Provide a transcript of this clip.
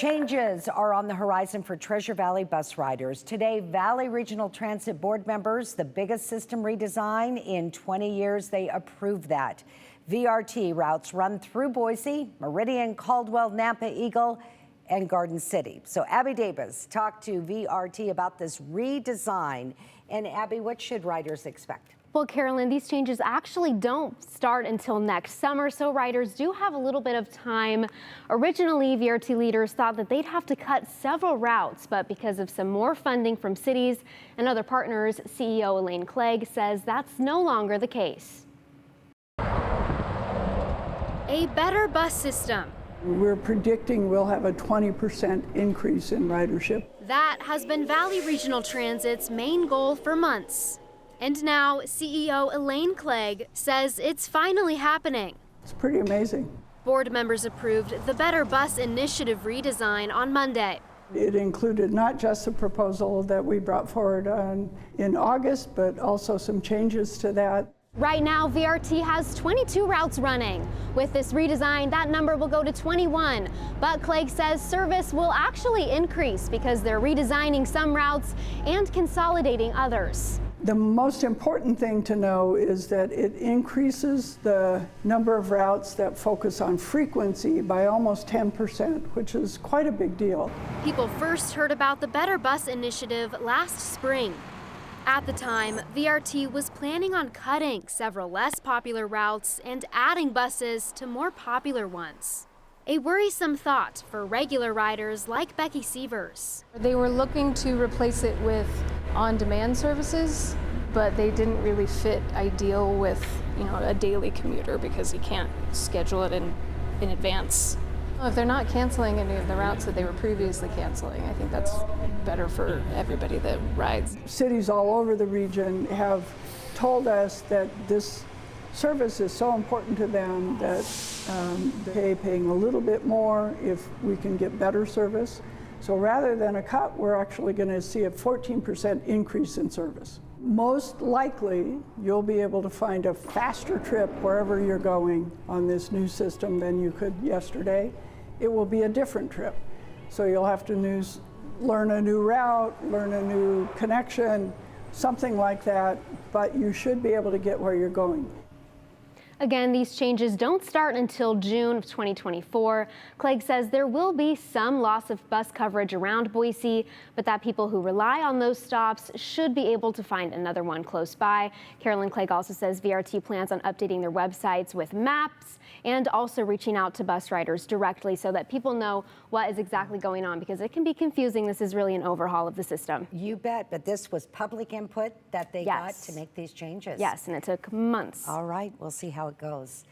Changes are on the horizon for Treasure Valley bus riders. Today, Valley Regional Transit Board members, the biggest system redesign in 20 years, they approved that. VRT routes run through Boise, Meridian, Caldwell, Nampa, Eagle, and Garden City. So Abby Davis talked to VRT about this redesign. And Abby, what should riders expect? Well, Carolyn, these changes actually don't start until next summer, so riders do have a little bit of time. Originally, VRT leaders thought that they'd have to cut several routes, but because of some more funding from cities and other partners, CEO Elaine Clegg says that's no longer the case. A better bus system. We're predicting we'll have a 20% increase in ridership. That has been Valley Regional Transit's main goal for months. And now, CEO Elaine Clegg says it's finally happening. It's pretty amazing. Board members approved the Better Bus Initiative redesign on Monday. It included not just the proposal that we brought forward in August, but also some changes to that. Right now, VRT has 22 routes running. With this redesign, that number will go to 21. But Clegg says service will actually increase because they're redesigning some routes and consolidating others. The most important thing to know is that it increases the number of routes that focus on frequency by almost 10%, which is quite a big deal. People first heard about the Better Bus Initiative last spring. At the time, VRT was planning on cutting several less popular routes and adding buses to more popular ones. A worrisome thought for regular riders like Becky Sievers. They were looking to replace it with on-demand services, but they didn't really fit ideal with, a daily commuter because you can't schedule it in advance. If they're not canceling any of the routes that they were previously canceling, I think that's better for everybody that rides. Cities all over the region have told us that this service is so important to them that they're paying a little bit more if we can get better service. So rather than a cut, we're actually going to see a 14% increase in service. Most likely, you'll be able to find a faster trip wherever you're going on this new system than you could yesterday. It will be a different trip. So you'll have to learn a new route, learn a new connection, something like that, but you should be able to get where you're going. Again, these changes don't start until June of 2024. Clegg says there will be some loss of bus coverage around Boise, but that people who rely on those stops should be able to find another one close by. Carolyn Clegg also says VRT plans on updating their websites with maps and also reaching out to bus riders directly so that people know what is exactly going on, because it can be confusing. This is really an overhaul of the system. You bet, but this was public input that they got to make these changes. Yes, and it took months. All right, we'll see how it goes.